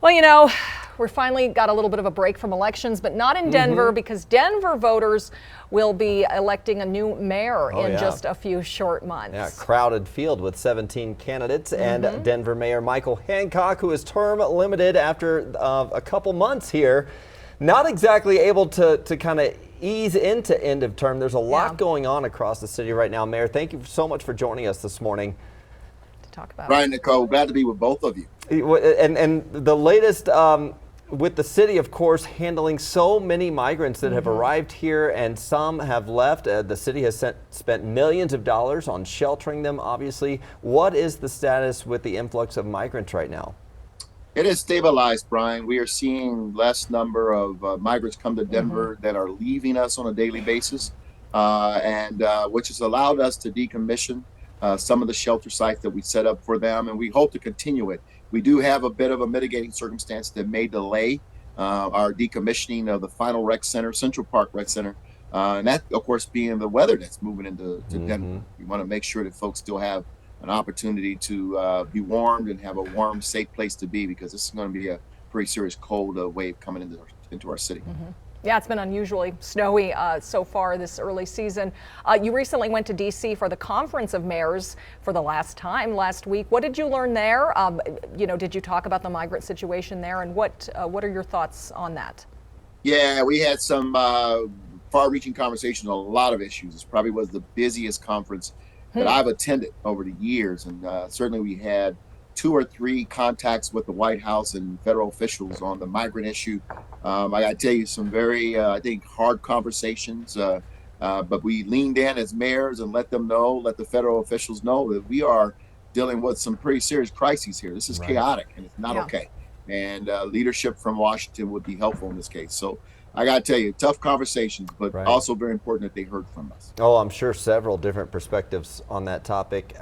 Well, we finally got a little bit of a break from elections, but not in Denver because Denver voters will be electing a new mayor in just a few short months. Yeah, crowded field with 17 candidates and Denver Mayor Michael Hancock, who is term limited after a couple months here. Not exactly able to kind of ease into end of term. There's a lot going on across the city right now. Mayor, thank you so much for joining us this morning. Talk about Brian, Nicole, glad to be with both of you. And the latest with the city, of course, handling so many migrants that have arrived here and some have left. The city has spent millions of dollars on sheltering them, obviously. What is the status with the influx of migrants right now? It is stabilized, Brian. We are seeing less number of migrants come to Denver that are leaving us on a daily basis, which has allowed us to decommission some of the shelter sites that we set up for them, and we hope to continue it. We do have a bit of a mitigating circumstance that may delay our decommissioning of the final rec center, Central Park Rec Center, and that, of course, being the weather that's moving into Denver. We want to make sure that folks still have an opportunity to be warmed and have a warm, safe place to be, because this is going to be a pretty serious cold wave coming into our city. Yeah, it's been unusually snowy so far this early season. You recently went to D.C. for the Conference of Mayors for the last time last week. What did you learn there? Did you talk about the migrant situation there, and what are your thoughts on that? Yeah, we had some far-reaching conversations on a lot of issues. This probably was the busiest conference that I've attended over the years, and certainly we had 2 or 3 contacts with the White House and federal officials on the migrant issue. I got to tell you, some very, I think, hard conversations, but we leaned in as mayors and let the federal officials know that we are dealing with some pretty serious crises here. This is chaotic, and it's not okay. And leadership from Washington would be helpful in this case. So I got to tell you, tough conversations, but also very important that they heard from us. Oh, I'm sure several different perspectives on that topic.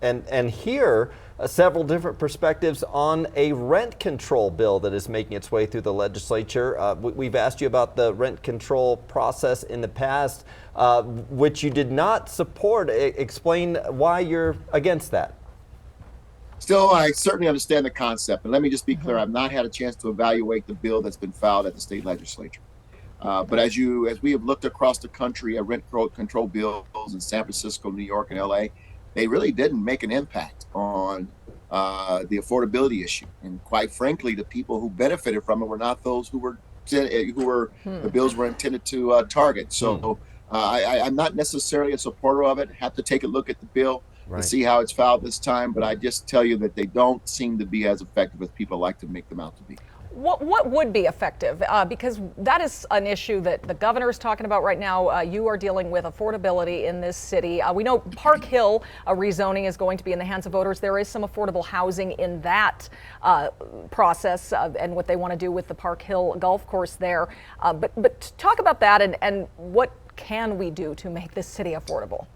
And here, several different perspectives on a rent control bill that is making its way through the legislature. We've asked you about the rent control process in the past, which you did not support. Explain why you're against that. Still, I certainly understand the concept. And let me just be clear, I've not had a chance to evaluate the bill that's been filed at the state legislature. But as we have looked across the country at rent control bills in San Francisco, New York, and LA, they really didn't make an impact on the affordability issue. And quite frankly, the people who benefited from it were not those who the bills were intended to target. So I'm not necessarily a supporter of it. Have to take a look at the bill and see how it's filed this time. But I just tell you that they don't seem to be as effective as people like to make them out to be. What would be effective? Because that is an issue that the governor is talking about right now. You are dealing with affordability in this city. We know Park Hill rezoning is going to be in the hands of voters. There is some affordable housing in that process and what they want to do with the Park Hill golf course there. But talk about that and what can we do to make this city affordable?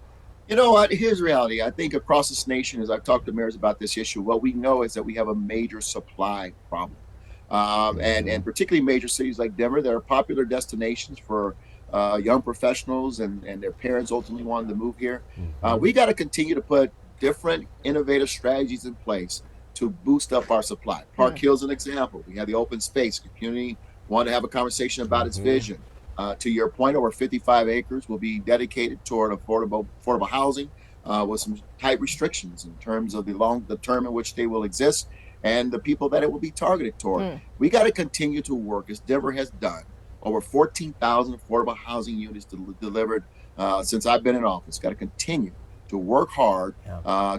You know what? Here's the reality. I think across this nation, as I've talked to mayors about this issue, what we know is that we have a major supply problem. And particularly major cities like Denver, that are popular destinations for young professionals and their parents ultimately wanting to move here. We got to continue to put different innovative strategies in place to boost up our supply. Park Hill's an example. We have the open space. The community want to have a conversation about its vision. To your point, over 55 acres will be dedicated toward affordable housing with some tight restrictions in terms of the term in which they will exist and the people that it will be targeted toward. We got to continue to work, as Denver has done, over 14,000 affordable housing units delivered since I've been in office. Got to continue to work hard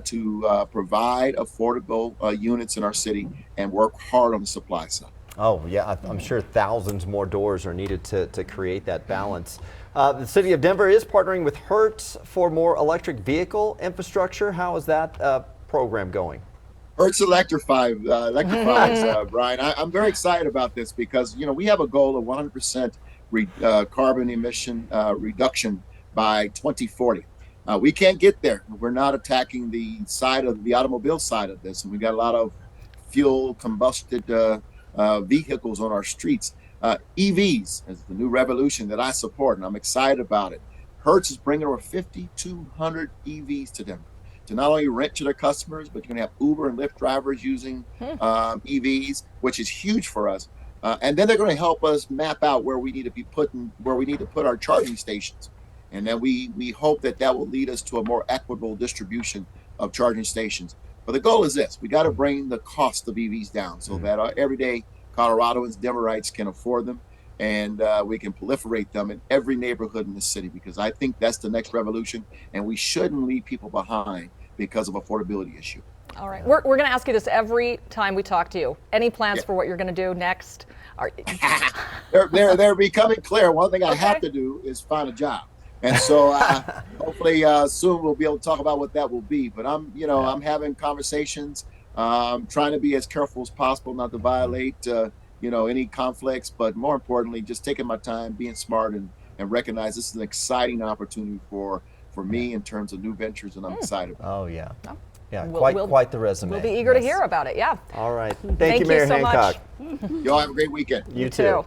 to provide affordable units in our city and work hard on the supply side. Oh, yeah, I'm sure thousands more doors are needed to create that balance. The city of Denver is partnering with Hertz for more electric vehicle infrastructure. How is that program going? Hertz Electrifies, Brian. I'm very excited about this because, we have a goal of 100% carbon emission reduction by 2040. We can't get there. We're not attacking the automobile side of this, and we got a lot of fuel combusted vehicles on our streets. EVs is the new revolution that I support, and I'm excited about it. Hertz is bringing over 5,200 EVs to Denver. to not only rent to their customers, but you're going to have Uber and Lyft drivers using EVs, which is huge for us. And then they're going to help us map out where we need to put our charging stations. And then we hope that will lead us to a more equitable distribution of charging stations. But the goal is this: we got to bring the cost of EVs down so that our everyday Coloradoans, Denverites can afford them, and we can proliferate them in every neighborhood in the city, because I think that's the next revolution, and we shouldn't leave people behind because of affordability issue. All right. We're going to ask you this every time we talk to you. Any plans for what you're going to do next? They're becoming clear. One thing I have to do is find a job. And so hopefully soon we'll be able to talk about what that will be. But I'm having conversations, trying to be as careful as possible not to violate, any conflicts. But more importantly, just taking my time, being smart, and recognize this is an exciting opportunity for me in terms of new ventures, and I'm excited. Oh, yeah. Oh. Yeah, quite the resume. We'll be eager to hear about it. Yeah. All right. Thank you, Mayor so Hancock. much. Y'all have a great weekend. You too.